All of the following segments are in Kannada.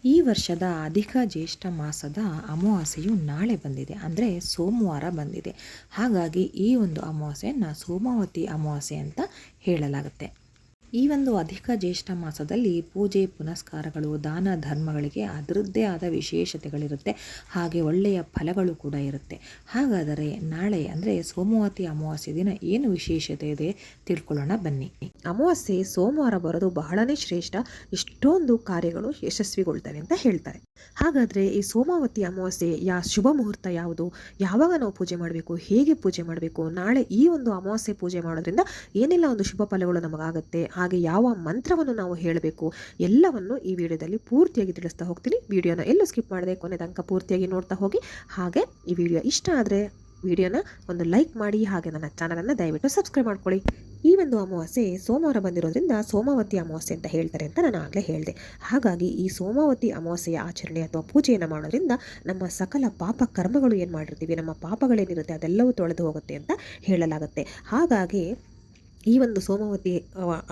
ಈ ವರ್ಷದ ಅಧಿಕ ಜ್ಯೇಷ್ಠ ಮಾಸದ ಅಮಾವಾಸ್ಯೆಯು ನಾಳೆ ಬಂದಿದೆ, ಅಂದರೆ ಸೋಮವಾರ ಬಂದಿದೆ. ಹಾಗಾಗಿ ಈ ಒಂದು ಅಮಾವಾಸ್ಯೆಯನ್ನು ಸೋಮಾವತಿ ಅಮಾವಾಸ್ಯೆ ಅಂತ ಹೇಳಲಾಗುತ್ತೆ. ಈ ಒಂದು ಅಧಿಕ ಜ್ಯೇಷ್ಠ ಮಾಸದಲ್ಲಿ ಪೂಜೆ ಪುನಸ್ಕಾರಗಳು, ದಾನ ಧರ್ಮಗಳಿಗೆ ಅದರದ್ದೇ ಆದ ವಿಶೇಷತೆಗಳಿರುತ್ತೆ. ಹಾಗೆ ಒಳ್ಳೆಯ ಫಲಗಳು ಕೂಡ ಇರುತ್ತೆ. ಹಾಗಾದರೆ ನಾಳೆ ಅಂದರೆ ಸೋಮವತಿ ಅಮಾವಾಸ್ಯೆ ದಿನ ಏನು ವಿಶೇಷತೆ ಇದೆ ತಿಳ್ಕೊಳ್ಳೋಣ ಬನ್ನಿ. ಅಮಾವಾಸ್ಯೆ ಸೋಮವಾರ ಬರೋದು ಬಹಳನೇ ಶ್ರೇಷ್ಠ. ಇಷ್ಟೊಂದು ಕಾರ್ಯಗಳು ಯಶಸ್ವಿಗೊಳ್ತವೆ ಅಂತ ಹೇಳ್ತಾರೆ. ಹಾಗಾದರೆ ಈ ಸೋಮಾವತಿ ಅಮಾವಾಸ್ಯೆ ಶುಭ ಮುಹೂರ್ತ ಯಾವುದು, ಯಾವಾಗ ನಾವು ಪೂಜೆ ಮಾಡಬೇಕು, ಹೇಗೆ ಪೂಜೆ ಮಾಡಬೇಕು, ನಾಳೆ ಈ ಒಂದು ಅಮಾವಾಸ್ಯೆ ಪೂಜೆ ಮಾಡೋದ್ರಿಂದ ಏನೆಲ್ಲ ಒಂದು ಶುಭ ಫಲಗಳು ನಮಗಾಗುತ್ತೆ, ಹಾಗೆ ಯಾವ ಮಂತ್ರವನ್ನು ನಾವು ಹೇಳಬೇಕು, ಎಲ್ಲವನ್ನು ಈ ವಿಡಿಯೋದಲ್ಲಿ ಪೂರ್ತಿಯಾಗಿ ತಿಳಿಸ್ತಾ ಹೋಗ್ತೀನಿ. ವಿಡಿಯೋನ ಎಲ್ಲೂ ಸ್ಕಿಪ್ ಮಾಡದೆ ಕೊನೆ ತನಕ ಪೂರ್ತಿಯಾಗಿ ನೋಡ್ತಾ ಹೋಗಿ. ಹಾಗೆ ಈ ವಿಡಿಯೋ ಇಷ್ಟ ಆದರೆ ವಿಡಿಯೋನ ಒಂದು ಲೈಕ್ ಮಾಡಿ, ಹಾಗೆ ನನ್ನ ಚಾನಲನ್ನು ದಯವಿಟ್ಟು ಸಬ್ಸ್ಕ್ರೈಬ್ ಮಾಡ್ಕೊಳ್ಳಿ. ಈ ಒಂದು ಅಮಾವಾಸ್ಯೆ ಸೋಮವಾರ ಬಂದಿರೋದ್ರಿಂದ ಸೋಮಾವತಿ ಅಮಾವಾಸ್ಯೆ ಅಂತ ಹೇಳ್ತಾರೆ ಅಂತ ನಾನು ಆಗಲೇ ಹೇಳಿದೆ. ಹಾಗಾಗಿ ಈ ಸೋಮಾವತಿ ಅಮಾವಾಸ್ಯೆಯ ಆಚರಣೆ ಅಥವಾ ಪೂಜೆಯನ್ನು ಮಾಡೋದ್ರಿಂದ ನಮ್ಮ ಸಕಲ ಪಾಪ ಕರ್ಮಗಳು ಏನು ಮಾಡಿರ್ತೀವಿ, ನಮ್ಮ ಪಾಪಗಳೇನಿರುತ್ತೆ ಅದೆಲ್ಲವೂ ತೊಳೆದು ಹೋಗುತ್ತೆ ಅಂತ ಹೇಳಲಾಗುತ್ತೆ. ಹಾಗಾಗಿ ಈ ಒಂದು ಸೋಮಾವತಿ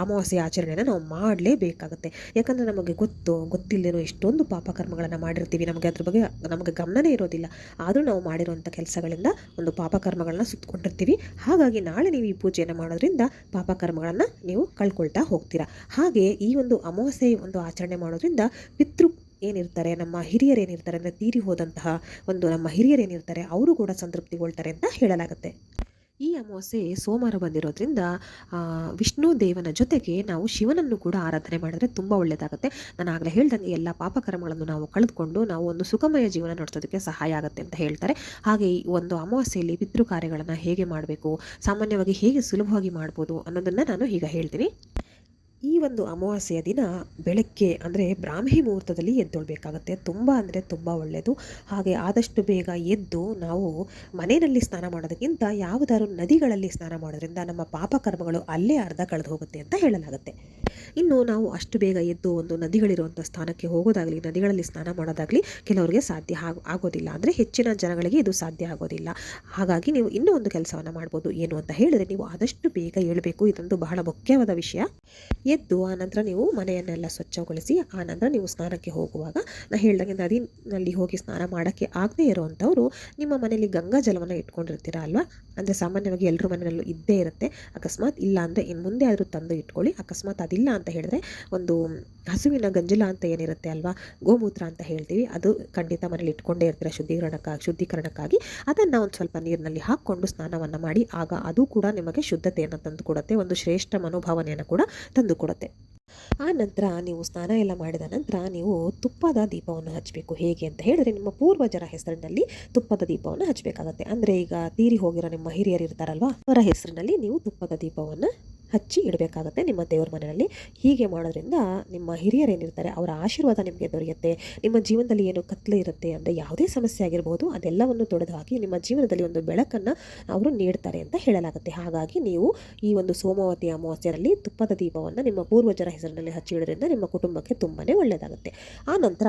ಅಮಾವಾಸ್ಯೆ ಆಚರಣೆಯನ್ನು ನಾವು ಮಾಡಲೇಬೇಕಾಗುತ್ತೆ. ಯಾಕಂದರೆ ನಮಗೆ ಗೊತ್ತಿಲ್ಲದೇನೋ ಎಷ್ಟೊಂದು ಪಾಪಕರ್ಮಗಳನ್ನು ಮಾಡಿರ್ತೀವಿ, ಅದ್ರ ಬಗ್ಗೆ ನಮಗೆ ಗಮನನೇ ಇರೋದಿಲ್ಲ. ಆದರೂ ನಾವು ಮಾಡಿರುವಂಥ ಕೆಲಸಗಳಿಂದ ಒಂದು ಪಾಪಕರ್ಮಗಳನ್ನ ಸುತ್ತಕೊಂಡಿರ್ತೀವಿ. ಹಾಗಾಗಿ ನಾಳೆ ನೀವು ಈ ಪೂಜೆಯನ್ನು ಮಾಡೋದ್ರಿಂದ ಪಾಪಕರ್ಮಗಳನ್ನು ನೀವು ಕಳ್ಕೊಳ್ತಾ ಹೋಗ್ತೀರಾ. ಹಾಗೆ ಈ ಒಂದು ಅಮಾವಾಸ್ಯೆ ಒಂದು ಆಚರಣೆ ಮಾಡೋದ್ರಿಂದ ಪಿತೃ ಏನಿರ್ತಾರೆ, ನಮ್ಮ ಹಿರಿಯರೇನಿರ್ತಾರೆ, ಅಂದರೆ ತೀರಿ ಹೋದಂತಹ ಒಂದು ನಮ್ಮ ಹಿರಿಯರೇನಿರ್ತಾರೆ ಅವರು ಕೂಡ ಸಂತೃಪ್ತಿಗೊಳ್ತಾರೆ ಅಂತ ಹೇಳಲಾಗುತ್ತೆ. ಈ ಅಮಾವಾಸ್ಯೆ ಸೋಮವಾರ ಬಂದಿರೋದ್ರಿಂದ ವಿಷ್ಣು ದೇವನ ಜೊತೆಗೆ ನಾವು ಶಿವನನ್ನು ಕೂಡ ಆರಾಧನೆ ಮಾಡಿದ್ರೆ ತುಂಬ ಒಳ್ಳೆಯದಾಗುತ್ತೆ. ನಾನು ಆಗಲೇ ಹೇಳ್ದಂಗೆ ಎಲ್ಲ ಪಾಪಕರ್ಮಗಳನ್ನು ನಾವು ಕಳೆದುಕೊಂಡು ನಾವು ಒಂದು ಸುಖಮಯ ಜೀವನ ನಡೆಸೋದಕ್ಕೆ ಸಹಾಯ ಆಗುತ್ತೆ ಅಂತ ಹೇಳ್ತಾರೆ. ಹಾಗೆ ಈ ಒಂದು ಅಮಾವಾಸ್ಯೆಯಲ್ಲಿ ಪಿತೃ ಕಾರ್ಯಗಳನ್ನು ಹೇಗೆ ಮಾಡಬೇಕು, ಸಾಮಾನ್ಯವಾಗಿ ಹೇಗೆ ಸುಲಭವಾಗಿ ಮಾಡ್ಬೋದು ಅನ್ನೋದನ್ನು ನಾನು ಈಗ ಹೇಳ್ತೀನಿ. ಈ ಒಂದು ಅಮಾವಾಸ್ಯೆಯ ದಿನ ಬೆಳಗ್ಗೆ ಅಂದರೆ ಬ್ರಾಹ್ಮಿ ಮುಹೂರ್ತದಲ್ಲಿ ಎದ್ದೊಳ್ಬೇಕಾಗತ್ತೆ. ತುಂಬ ಅಂದರೆ ತುಂಬ ಒಳ್ಳೆಯದು. ಹಾಗೆ ಆದಷ್ಟು ಬೇಗ ಎದ್ದು ನಾವು ಮನೆಯಲ್ಲಿ ಸ್ನಾನ ಮಾಡೋದಕ್ಕಿಂತ ಯಾವುದಾದ್ರು ನದಿಗಳಲ್ಲಿ ಸ್ನಾನ ಮಾಡೋದ್ರಿಂದ ನಮ್ಮ ಪಾಪಕರ್ಮಗಳು ಅಲ್ಲೇ ಅರ್ಧ ಕಳೆದು ಹೋಗುತ್ತೆ ಅಂತ ಹೇಳಲಾಗುತ್ತೆ. ಇನ್ನು ನಾವು ಅಷ್ಟು ಬೇಗ ಎದ್ದು ಒಂದು ನದಿಗಳಿರುವಂಥ ಸ್ಥಾನಕ್ಕೆ ಹೋಗೋದಾಗಲಿ, ನದಿಗಳಲ್ಲಿ ಸ್ನಾನ ಮಾಡೋದಾಗಲಿ ಕೆಲವರಿಗೆ ಸಾಧ್ಯ ಆಗೋದಿಲ್ಲ, ಅಂದರೆ ಹೆಚ್ಚಿನ ಜನಗಳಿಗೆ ಇದು ಸಾಧ್ಯ ಆಗೋದಿಲ್ಲ. ಹಾಗಾಗಿ ನೀವು ಇನ್ನೂ ಒಂದು ಕೆಲಸವನ್ನು ಮಾಡ್ಬೋದು. ಏನು ಅಂತ ಹೇಳಿದ್ರೆ, ನೀವು ಆದಷ್ಟು ಬೇಗ ಏಳಬೇಕು. ಇದೊಂದು ಬಹಳ ಮುಖ್ಯವಾದ ವಿಷಯ. ಎದ್ದು ಆನಂತರ ನೀವು ಮನೆಯನ್ನೆಲ್ಲ ಸ್ವಚ್ಛಗೊಳಿಸಿ ಆನಂತರ ನೀವು ಸ್ನಾನಕ್ಕೆ ಹೋಗುವಾಗ, ನಾನು ಹೇಳ್ದಂಗೆ ನದಿನಲ್ಲಿ ಹೋಗಿ ಸ್ನಾನ ಮಾಡೋಕ್ಕೆ ಆಗದೇ ಇರೋವಂಥವ್ರು ನಿಮ್ಮ ಮನೆಯಲ್ಲಿ ಗಂಗಾ ಜಲವನ್ನು ಇಟ್ಕೊಂಡಿರ್ತೀರ ಅಲ್ವಾ. ಅಂದರೆ ಸಾಮಾನ್ಯವಾಗಿ ಎಲ್ಲರ ಮನೆಯಲ್ಲೂ ಇದ್ದೇ ಇರುತ್ತೆ. ಅಕಸ್ಮಾತ್ ಇಲ್ಲ ಅಂದರೆ ಇನ್ನು ಮುಂದೆ ಆದರೂ ತಂದು ಇಟ್ಕೊಳ್ಳಿ. ಅಕಸ್ಮಾತ್ ಅದಿಲ್ಲ ಅಂತ ಹೇಳಿದ್ರೆ ಒಂದು ಹಸುವಿನ ಗಂಜಲ ಅಂತ ಏನಿರುತ್ತೆ ಅಲ್ವಾ, ಗೋಮೂತ್ರ ಅಂತ ಹೇಳ್ತೀವಿ, ಅದು ಖಂಡಿತ ಮನೇಲಿ ಇಟ್ಕೊಂಡೇ ಇರ್ತೀರ ಶುದ್ಧೀಕರಣಕ್ಕಾಗಿ. ಅದನ್ನು ಒಂದು ಸ್ವಲ್ಪ ನೀರಿನಲ್ಲಿ ಹಾಕ್ಕೊಂಡು ಸ್ನಾನವನ್ನು ಮಾಡಿ. ಆಗ ಅದು ಕೂಡ ನಿಮಗೆ ಶುದ್ಧತೆಯನ್ನು ತಂದು ಕೊಡುತ್ತೆ, ಒಂದು ಶ್ರೇಷ್ಠ ಮನೋಭಾವನೆಯನ್ನು ಕೂಡ ತಂದು ಕೊಡುತ್ತೆ. ಆ ನಂತರ ನೀವು ಸ್ನಾನ ಎಲ್ಲ ಮಾಡಿದ ನಂತರ ನೀವು ತುಪ್ಪದ ದೀಪವನ್ನು ಹಚ್ಚಬೇಕು. ಹೇಗೆ ಅಂತ ಹೇಳಿದ್ರೆ, ನಿಮ್ಮ ಪೂರ್ವಜರ ಹೆಸರಿನಲ್ಲಿ ತುಪ್ಪದ ದೀಪವನ್ನು ಹಚ್ಚಬೇಕಾಗತ್ತೆ. ಅಂದರೆ ಈಗ ತೀರಿ ಹೋಗಿರೋ ನಿಮ್ಮ ಹಿರಿಯರು ಇರ್ತಾರಲ್ವಾ, ಅವರ ಹೆಸರಿನಲ್ಲಿ ನೀವು ತುಪ್ಪದ ದೀಪವನ್ನು ಹಚ್ಚಿ ಇಡಬೇಕಾಗತ್ತೆ ನಿಮ್ಮ ದೇವರ ಮನೆಯಲ್ಲಿ. ಹೀಗೆ ಮಾಡೋದ್ರಿಂದ ನಿಮ್ಮ ಹಿರಿಯರೇನಿರ್ತಾರೆ ಅವರ ಆಶೀರ್ವಾದ ನಿಮಗೆ ದೊರೆಯುತ್ತೆ. ನಿಮ್ಮ ಜೀವನದಲ್ಲಿ ಏನು ಕತ್ಲೆ ಇರುತ್ತೆ, ಅಂದರೆ ಯಾವುದೇ ಸಮಸ್ಯೆ ಆಗಿರ್ಬೋದು ಅದೆಲ್ಲವನ್ನು ತೊಡೆದು ಹಾಕಿ ನಿಮ್ಮ ಜೀವನದಲ್ಲಿ ಒಂದು ಬೆಳಕನ್ನು ಅವರು ನೀಡ್ತಾರೆ ಅಂತ ಹೇಳಲಾಗುತ್ತೆ. ಹಾಗಾಗಿ ನೀವು ಈ ಒಂದು ಸೋಮಾವತಿ ಅಮಾವಾಸ್ಯೆಯಲ್ಲಿ ತುಪ್ಪದ ದೀಪವನ್ನು ನಿಮ್ಮ ಪೂರ್ವಜರ ಹೆಸರಿನಲ್ಲಿ ಹಚ್ಚಿ ಇಡೋದ್ರಿಂದ ನಿಮ್ಮ ಕುಟುಂಬಕ್ಕೆ ತುಂಬಾ ಒಳ್ಳೆಯದಾಗುತ್ತೆ. ಆ ನಂತರ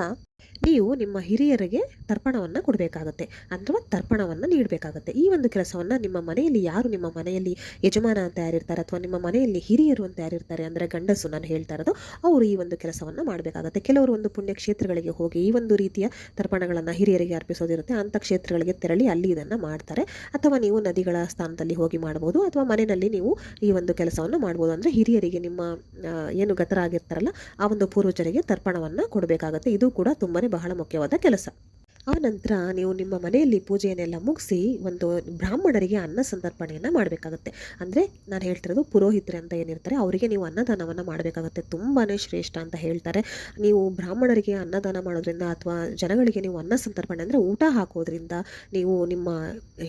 ನೀವು ನಿಮ್ಮ ಹಿರಿಯರಿಗೆ ತರ್ಪಣವನ್ನು ಕೊಡಬೇಕಾಗತ್ತೆ, ಅಥವಾ ತರ್ಪಣವನ್ನು ನೀಡಬೇಕಾಗತ್ತೆ. ಈ ಒಂದು ಕೆಲಸವನ್ನು ನಿಮ್ಮ ಮನೆಯಲ್ಲಿ ಯಾರು ನಿಮ್ಮ ಮನೆಯಲ್ಲಿ ಯಜಮಾನ ಅಂತ ಯಾರಿರ್ತಾರೆ, ಅಥವಾ ನಿಮ್ಮ ಮನೆಯಲ್ಲಿ ಹಿರಿಯರು ಅಂತ ಯಾರಿರ್ತಾರೆ, ಅಂದರೆ ಗಂಡಸು ನಾನು ಹೇಳ್ತಾ ಇರೋದು, ಅವರು ಈ ಒಂದು ಕೆಲಸವನ್ನು ಮಾಡಬೇಕಾಗತ್ತೆ. ಕೆಲವರು ಒಂದು ಪುಣ್ಯಕ್ಷೇತ್ರಗಳಿಗೆ ಹೋಗಿ ಈ ಒಂದು ರೀತಿಯ ತರ್ಪಣಗಳನ್ನು ಹಿರಿಯರಿಗೆ ಅರ್ಪಿಸೋದಿರುತ್ತೆ. ಅಂಥ ಕ್ಷೇತ್ರಗಳಿಗೆ ತೆರಳಿ ಅಲ್ಲಿ ಇದನ್ನು ಮಾಡ್ತಾರೆ. ಅಥವಾ ನೀವು ನದಿಗಳ ಸ್ಥಾನದಲ್ಲಿ ಹೋಗಿ ಮಾಡ್ಬೋದು, ಅಥವಾ ಮನೆಯಲ್ಲಿ ನೀವು ಈ ಒಂದು ಕೆಲಸವನ್ನು ಮಾಡ್ಬೋದು. ಅಂದರೆ ಹಿರಿಯರಿಗೆ ನಿಮ್ಮ ಏನು ಗತರಾಗಿರ್ತಾರಲ್ಲ ಆ ಒಂದು ಪೂರ್ವಜರಿಗೆ ತರ್ಪಣವನ್ನು ಕೊಡಬೇಕಾಗತ್ತೆ. ಇದು ಕೂಡ ತುಂಬಾ ಬಹಳ ಮುಖ್ಯವಾದ ಕೆಲಸ. ಆ ನಂತರ ನೀವು ನಿಮ್ಮ ಮನೆಯಲ್ಲಿ ಪೂಜೆಯನ್ನೆಲ್ಲ ಮುಗಿಸಿ ಒಂದು ಬ್ರಾಹ್ಮಣರಿಗೆ ಅನ್ನ ಸಂತರ್ಪಣೆಯನ್ನು ಮಾಡಬೇಕಾಗತ್ತೆ. ಅಂದರೆ ನಾನು ಹೇಳ್ತಿರೋದು ಪುರೋಹಿತರೆ ಅಂತ ಏನಿರ್ತಾರೆ ಅವರಿಗೆ ನೀವು ಅನ್ನದಾನವನ್ನು ಮಾಡಬೇಕಾಗತ್ತೆ. ತುಂಬಾ ಶ್ರೇಷ್ಠ ಅಂತ ಹೇಳ್ತಾರೆ. ನೀವು ಬ್ರಾಹ್ಮಣರಿಗೆ ಅನ್ನದಾನ ಮಾಡೋದ್ರಿಂದ ಅಥವಾ ಜನಗಳಿಗೆ ನೀವು ಅನ್ನ ಸಂತರ್ಪಣೆ ಅಂದರೆ ಊಟ ಹಾಕೋದ್ರಿಂದ ನೀವು ನಿಮ್ಮ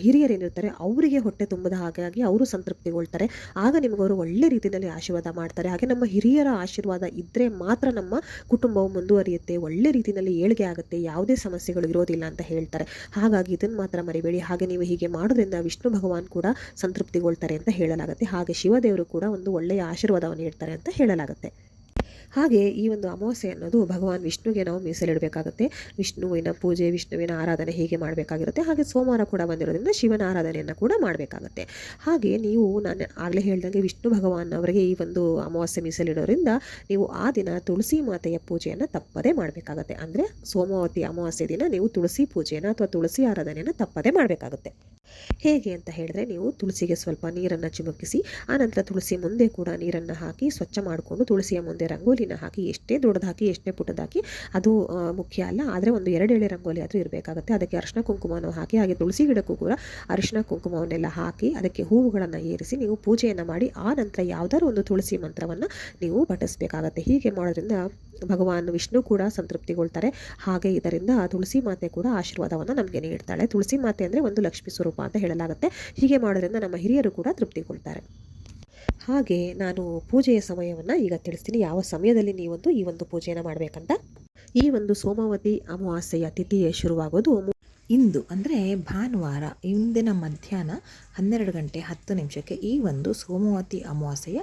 ಹಿರಿಯರೇನಿರ್ತಾರೆ ಅವರಿಗೆ ಹೊಟ್ಟೆ ತುಂಬದ ಹಾಗಾಗಿ ಅವರು ಸಂತೃಪ್ತಿಗೊಳ್ತಾರೆ. ಆಗ ನಿಮಗವರು ಒಳ್ಳೆ ರೀತಿಯಲ್ಲಿ ಆಶೀರ್ವಾದ ಮಾಡ್ತಾರೆ. ಹಾಗೆ ನಮ್ಮ ಹಿರಿಯರ ಆಶೀರ್ವಾದ ಇದ್ದರೆ ಮಾತ್ರ ನಮ್ಮ ಕುಟುಂಬವು ಮುಂದುವರಿಯುತ್ತೆ, ಒಳ್ಳೆ ರೀತಿಯಲ್ಲಿ ಏಳಿಗೆ ಆಗುತ್ತೆ, ಯಾವುದೇ ಸಮಸ್ಯೆಗಳು ಇರೋದಿಲ್ಲ ಅಂತ ಹೇಳ್ತಾರೆ. ಹಾಗಾಗಿ ಇದನ್ನು ಮಾತ್ರ ಮರಿಬೇಡಿ. ಹಾಗೆ ನೀವು ಹೀಗೆ ಮಾಡೋದ್ರಿಂದ ವಿಷ್ಣು ಭಗವಾನ್ ಕೂಡ ಸಂತೃಪ್ತಿಗೊಳ್ತಾರೆ ಅಂತ ಹೇಳಲಾಗುತ್ತೆ. ಹಾಗೆ ಶಿವದೇವರು ಕೂಡ ಒಂದು ಒಳ್ಳೆಯ ಆಶೀರ್ವಾದವನ್ನು ನೀಡ್ತಾರೆ ಅಂತ ಹೇಳಲಾಗುತ್ತೆ. ಹಾಗೆ ಈ ಒಂದು ಅಮಾವಾಸ್ಯೆ ಅನ್ನೋದು ಭಗವಾನ್ ವಿಷ್ಣುಗೆ ನಾವು ಮೀಸಲಿಡಬೇಕಾಗುತ್ತೆ. ವಿಷ್ಣುವಿನ ಪೂಜೆ, ವಿಷ್ಣುವಿನ ಆರಾಧನೆ ಹೀಗೆ ಮಾಡಬೇಕಾಗಿರುತ್ತೆ. ಹಾಗೆ ಸೋಮವಾರ ಕೂಡ ಬಂದಿರೋದ್ರಿಂದ ಶಿವನ ಆರಾಧನೆಯನ್ನು ಕೂಡ ಮಾಡಬೇಕಾಗುತ್ತೆ. ಹಾಗೆ ನೀವು ನಾನು ಆಗಲೇ ಹೇಳ್ದಂಗೆ ವಿಷ್ಣು ಭಗವಾನ್ ಅವರಿಗೆ ಈ ಒಂದು ಅಮಾವಾಸ್ಯೆ ಮೀಸಲಿಡೋದ್ರಿಂದ ನೀವು ಆ ದಿನ ತುಳಸಿ ಮಾತೆಯ ಪೂಜೆಯನ್ನು ತಪ್ಪದೇ ಮಾಡಬೇಕಾಗುತ್ತೆ. ಅಂದರೆ ಸೋಮವತಿ ಅಮಾವಾಸ್ಯೆ ದಿನ ನೀವು ತುಳಸಿ ಪೂಜೆಯನ್ನು ಅಥವಾ ತುಳಸಿ ಆರಾಧನೆಯನ್ನು ತಪ್ಪದೇ ಮಾಡಬೇಕಾಗುತ್ತೆ. ಹೇಗೆ ಅಂತ ಹೇಳಿದ್ರೆ, ನೀವು ತುಳಸಿಗೆ ಸ್ವಲ್ಪ ನೀರನ್ನು ಚಿಮುಕಿಸಿ ಆನಂತರ ತುಳಸಿ ಮುಂದೆ ಕೂಡ ನೀರನ್ನು ಹಾಕಿ ಸ್ವಚ್ಛ ಮಾಡಿಕೊಂಡು ತುಳಸಿಯ ಮುಂದೆ ರಂಗೋಲಿನ ಹಾಕಿ, ಎಷ್ಟೇ ದೊಡ್ಡದಾಕಿ ಎಷ್ಟೇ ಪುಟ್ಟದಾಕಿ ಅದು ಮುಖ್ಯ ಅಲ್ಲ, ಆದರೆ ಒಂದು 2 ಎಳೆ ರಂಗೋಲಿ ಆದರೂ ಇರಬೇಕಾಗುತ್ತೆ. ಅದಕ್ಕೆ ಅರಿಶಿನ ಕುಂಕುಮವನ್ನು ಹಾಕಿ, ಹಾಗೆ ತುಳಸಿ ಗಿಡಕ್ಕೂ ಕೂಡ ಅರಿಶಿನ ಕುಂಕುಮವನ್ನೆಲ್ಲ ಹಾಕಿ ಅದಕ್ಕೆ ಹೂವುಗಳನ್ನು ಏರಿಸಿ ನೀವು ಪೂಜೆಯನ್ನು ಮಾಡಿ ಆ ನಂತರ ಯಾವುದಾದ್ರು ಒಂದು ತುಳಸಿ ಮಂತ್ರವನ್ನು ನೀವು ಪಠಿಸಬೇಕಾಗತ್ತೆ. ಹೀಗೆ ಮಾಡೋದ್ರಿಂದ ಭಗವಾನ್ ವಿಷ್ಣು ಕೂಡ ಸಂತೃಪ್ತಿಗೊಳ್ತಾರೆ. ಹಾಗೆ ಇದರಿಂದ ತುಳಸಿ ಮಾತೆ ಕೂಡ ಆಶೀರ್ವಾದವನ್ನು ನಮಗೆ ನೀಡ್ತಾಳೆ. ತುಳಸಿ ಮಾತೆ ಅಂದರೆ ಒಂದು ಲಕ್ಷ್ಮೀ ಸ್ವರೂಪ ಅಂತ ಹೇಳಲಾಗುತ್ತೆ. ಹೀಗೆ ಮಾಡೋದ್ರಿಂದ ನಮ್ಮ ಹಿರಿಯರು ಕೂಡ ತೃಪ್ತಿಗೊಳ್ತಾರೆ. ಹಾಗೆ ನಾನು ಪೂಜೆಯ ಸಮಯವನ್ನು ಈಗ ತಿಳಿಸ್ತೀನಿ, ಯಾವ ಸಮಯದಲ್ಲಿ ನೀವೊಂದು ಈ ಒಂದು ಪೂಜೆಯನ್ನು ಮಾಡಬೇಕಂತ. ಈ ಒಂದು ಸೋಮವತಿ ಅಮಾವಾಸ್ಯೆಯ ತಿಥಿಯೇ ಶುರುವಾಗೋದು ಇಂದು ಅಂದರೆ ಭಾನುವಾರ ಇಂದಿನ ಮಧ್ಯಾಹ್ನ 12 ಗಂಟೆ 10 ನಿಮಿಷಕ್ಕೆ ಈ ಒಂದು ಸೋಮವತಿ ಅಮಾವಾಸ್ಯೆಯ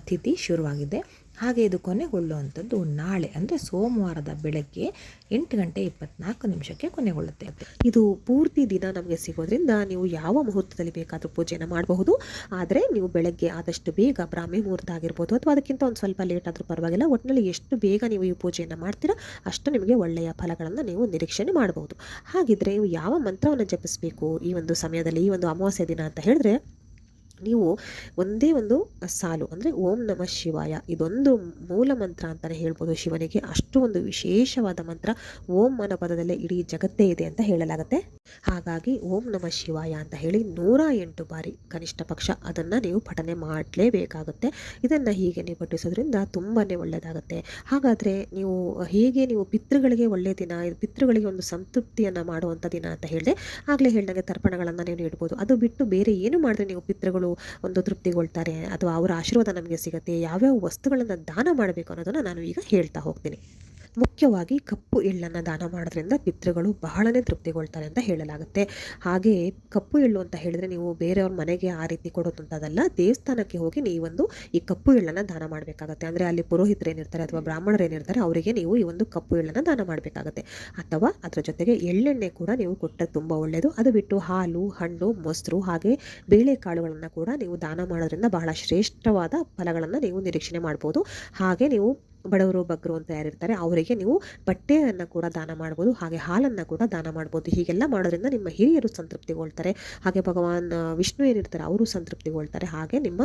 ತಿಥಿ ಶುರುವಾಗಿದೆ. ಹಾಗೆ ಇದು ಕೊನೆಗೊಳ್ಳುವಂಥದ್ದು ನಾಳೆ ಅಂದರೆ ಸೋಮವಾರದ ಬೆಳಗ್ಗೆ 8 ಗಂಟೆ 24 ನಿಮಿಷಕ್ಕೆ ಕೊನೆಗೊಳ್ಳುತ್ತೆ. ಇದು ಪೂರ್ತಿ ದಿನ ನಮಗೆ ಸಿಗೋದ್ರಿಂದ ನೀವು ಯಾವ ಮುಹೂರ್ತದಲ್ಲಿ ಬೇಕಾದರೂ ಪೂಜೆಯನ್ನು ಮಾಡಬಹುದು. ಆದರೆ ನೀವು ಬೆಳಗ್ಗೆ ಆದಷ್ಟು ಬೇಗ ಬ್ರಾಹ್ಮಿ ಮುಹೂರ್ತ ಆಗಿರ್ಬೋದು ಅಥವಾ ಅದಕ್ಕಿಂತ ಒಂದು ಸ್ವಲ್ಪ ಲೇಟ್ ಆದರೂ ಪರವಾಗಿಲ್ಲ, ಒಟ್ಟಿನಲ್ಲಿ ಎಷ್ಟು ಬೇಗ ನೀವು ಈ ಪೂಜೆಯನ್ನು ಮಾಡ್ತೀರಾ ಅಷ್ಟು ನಿಮಗೆ ಒಳ್ಳೆಯ ಫಲಗಳನ್ನು ನೀವು ನಿರೀಕ್ಷಣೆ ಮಾಡಬಹುದು. ಹಾಗಿದ್ರೆ ನೀವು ಯಾವ ಮಂತ್ರವನ್ನು ಜಪಿಸಬೇಕು ಈ ಒಂದು ಸಮಯದಲ್ಲಿ, ಈ ಒಂದು ಅಮಾವಾಸ್ಯೆ ದಿನ ಅಂತ ಹೇಳಿದ್ರೆ, ನೀವು ಒಂದೇ ಒಂದು ಸಾಲು ಅಂದರೆ ಓಂ ನಮಃ ಶಿವಾಯ, ಇದೊಂದು ಮೂಲ ಮಂತ್ರ ಅಂತಲೇ ಹೇಳ್ಬೋದು ಶಿವನಿಗೆ. ಅಷ್ಟು ಒಂದು ವಿಶೇಷವಾದ ಮಂತ್ರ. ಓಂ ಅನ್ನೋ ಪದದಲ್ಲೇ ಇಡೀ ಜಗತ್ತೇ ಇದೆ ಅಂತ ಹೇಳಲಾಗುತ್ತೆ. ಹಾಗಾಗಿ ಓಂ ನಮಃ ಶಿವಾಯ ಅಂತ ಹೇಳಿ 108 ಬಾರಿ ಕನಿಷ್ಠ ಪಕ್ಷ ಅದನ್ನು ನೀವು ಪಠನೆ ಮಾಡಲೇಬೇಕಾಗುತ್ತೆ. ಇದನ್ನು ಹೀಗೆ ನೀವು ಪಠಿಸೋದ್ರಿಂದ ತುಂಬಾ ಒಳ್ಳೆಯದಾಗುತ್ತೆ. ಹಾಗಾದರೆ ನೀವು ಪಿತೃಗಳಿಗೆ ಒಳ್ಳೆಯ ದಿನ, ಪಿತೃಗಳಿಗೆ ಒಂದು ಸಂತೃಪ್ತಿಯನ್ನು ಮಾಡುವಂಥ ದಿನ ಅಂತ ಹೇಳಿದೆ. ಆಗಲೇ ಹೇಳಿದಾಗೆ ತರ್ಪಣಗಳನ್ನು ನೀವು ನೀಡ್ಬೋದು. ಅದು ಬಿಟ್ಟು ಬೇರೆ ಏನು ಮಾಡಿದ್ರೆ ನೀವು ಪಿತೃಗಳು ಒಂದು ತೃಪ್ತಿಗೊಳ್ತಾರೆ ಅಥವಾ ಅವರ ಆಶೀರ್ವಾದ ನಮಗೆ ಸಿಗುತ್ತೆ, ಯಾವ್ಯಾವ ವಸ್ತುಗಳನ್ನು ದಾನ ಮಾಡಬೇಕು ಅನ್ನೋದನ್ನು ನಾನು ಈಗ ಹೇಳ್ತಾ ಹೋಗ್ತೀನಿ. ಮುಖ್ಯವಾಗಿ ಕಪ್ಪು ಎಳ್ಳನ್ನು ದಾನ ಮಾಡೋದ್ರಿಂದ ಪಿತೃಗಳು ಬಹಳನೇ ತೃಪ್ತಿಗೊಳ್ತಾರೆ ಅಂತ ಹೇಳಲಾಗುತ್ತೆ. ಹಾಗೆ ಕಪ್ಪು ಎಳ್ಳು ಅಂತ ಹೇಳಿದ್ರೆ ನೀವು ಬೇರೆಯವ್ರ ಮನೆಗೆ ಆ ರೀತಿ ಕೊಡೋದಂಥದ್ದಲ್ಲ, ದೇವಸ್ಥಾನಕ್ಕೆ ಹೋಗಿ ನೀವೊಂದು ಈ ಕಪ್ಪು ಎಳ್ಳನ್ನು ದಾನ ಮಾಡಬೇಕಾಗತ್ತೆ. ಅಂದರೆ ಅಲ್ಲಿ ಪುರೋಹಿತರು ಏನಿರ್ತಾರೆ ಅಥವಾ ಬ್ರಾಹ್ಮಣರು ಏನಿರ್ತಾರೆ ಅವರಿಗೆ ನೀವು ಈ ಒಂದು ಕಪ್ಪು ಎಳ್ಳನ್ನು ದಾನ ಮಾಡಬೇಕಾಗತ್ತೆ. ಅಥವಾ ಅದರ ಜೊತೆಗೆ ಎಳ್ಳೆಣ್ಣೆ ಕೂಡ ನೀವು ಕೊಟ್ಟರೆ ತುಂಬ ಒಳ್ಳೆಯದು. ಅದು ಬಿಟ್ಟು ಹಾಲು, ಹಣ್ಣು, ಮೊಸರು ಹಾಗೆ ಬೇಳೆಕಾಳುಗಳನ್ನು ಕೂಡ ನೀವು ದಾನ ಮಾಡೋದ್ರಿಂದ ಬಹಳ ಶ್ರೇಷ್ಠವಾದ ಫಲಗಳನ್ನು ನೀವು ನಿರೀಕ್ಷಣೆ ಮಾಡ್ಬೋದು. ಹಾಗೆ ನೀವು ಬಡವರು ಬಗ್ಗರು ಅಂತ ಯಾರಿರ್ತಾರೆ ಅವರಿಗೆ ನೀವು ಬಟ್ಟೆಯನ್ನು ಕೂಡ ದಾನ ಮಾಡ್ಬೋದು, ಹಾಗೆ ಹಾಲನ್ನು ಕೂಡ ದಾನ ಮಾಡ್ಬೋದು. ಹೀಗೆಲ್ಲ ಮಾಡೋದ್ರಿಂದ ನಿಮ್ಮ ಹಿರಿಯರು ಸಂತೃಪ್ತಿಗೊಳ್ತಾರೆ. ಹಾಗೆ ಭಗವಾನ್ ವಿಷ್ಣು ಏನಿರ್ತಾರೆ ಅವರು ಸಂತೃಪ್ತಿಗೊಳ್ತಾರೆ. ಹಾಗೆ ನಿಮ್ಮ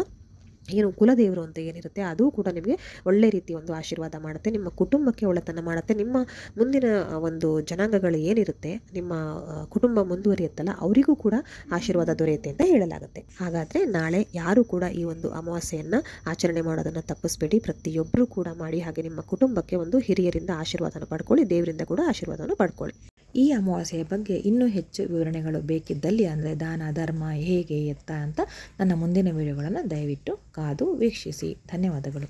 ಏನು ಕುಲದೇವರು ಅಂತ ಏನಿರುತ್ತೆ ಅದು ಕೂಡ ನಿಮಗೆ ಒಳ್ಳೆ ರೀತಿ ಒಂದು ಆಶೀರ್ವಾದ ಮಾಡುತ್ತೆ. ನಿಮ್ಮ ಕುಟುಂಬಕ್ಕೆ ಒಳ್ಳೆತನ ಮಾಡುತ್ತೆ. ನಿಮ್ಮ ಮುಂದಿನ ಒಂದು ಜನಾಂಗಗಳು ಏನಿರುತ್ತೆ, ನಿಮ್ಮ ಕುಟುಂಬ ಮುಂದುವರಿಯುತ್ತಲ್ಲ ಅವರಿಗೂ ಕೂಡ ಆಶೀರ್ವಾದ ದೊರೆಯುತ್ತೆ ಅಂತ ಹೇಳಲಾಗುತ್ತೆ. ಹಾಗಾದರೆ ನಾಳೆ ಯಾರು ಕೂಡ ಈ ಒಂದು ಅಮಾವಾಸ್ಯೆಯನ್ನು ಆಚರಣೆ ಮಾಡೋದನ್ನು ತಪ್ಪಿಸ್ಬೇಡಿ. ಪ್ರತಿಯೊಬ್ಬರೂ ಕೂಡ ಮಾಡಿ. ಹಾಗೆ ನಿಮ್ಮ ಕುಟುಂಬಕ್ಕೆ ಒಂದು ಹಿರಿಯರಿಂದ ಆಶೀರ್ವಾದನ ಪಡ್ಕೊಳ್ಳಿ, ದೇವರಿಂದ ಕೂಡ ಆಶೀರ್ವಾದವನ್ನು ಪಡ್ಕೊಳ್ಳಿ. ಈ ಅಮಾವಾಸ್ಯೆಯ ಬಗ್ಗೆ ಇನ್ನೂ ಹೆಚ್ಚು ವಿವರಣೆಗಳು ಬೇಕಿದ್ದಲ್ಲಿ ಅಂದರೆ ದಾನ ಧರ್ಮ ಹೇಗೆ ಎತ್ತ ಅಂತ ನನ್ನ ಮುಂದಿನ ವಿಡಿಯೋಗಳನ್ನು ದಯವಿಟ್ಟು ಕಾದು ವೀಕ್ಷಿಸಿ. ಧನ್ಯವಾದಗಳು.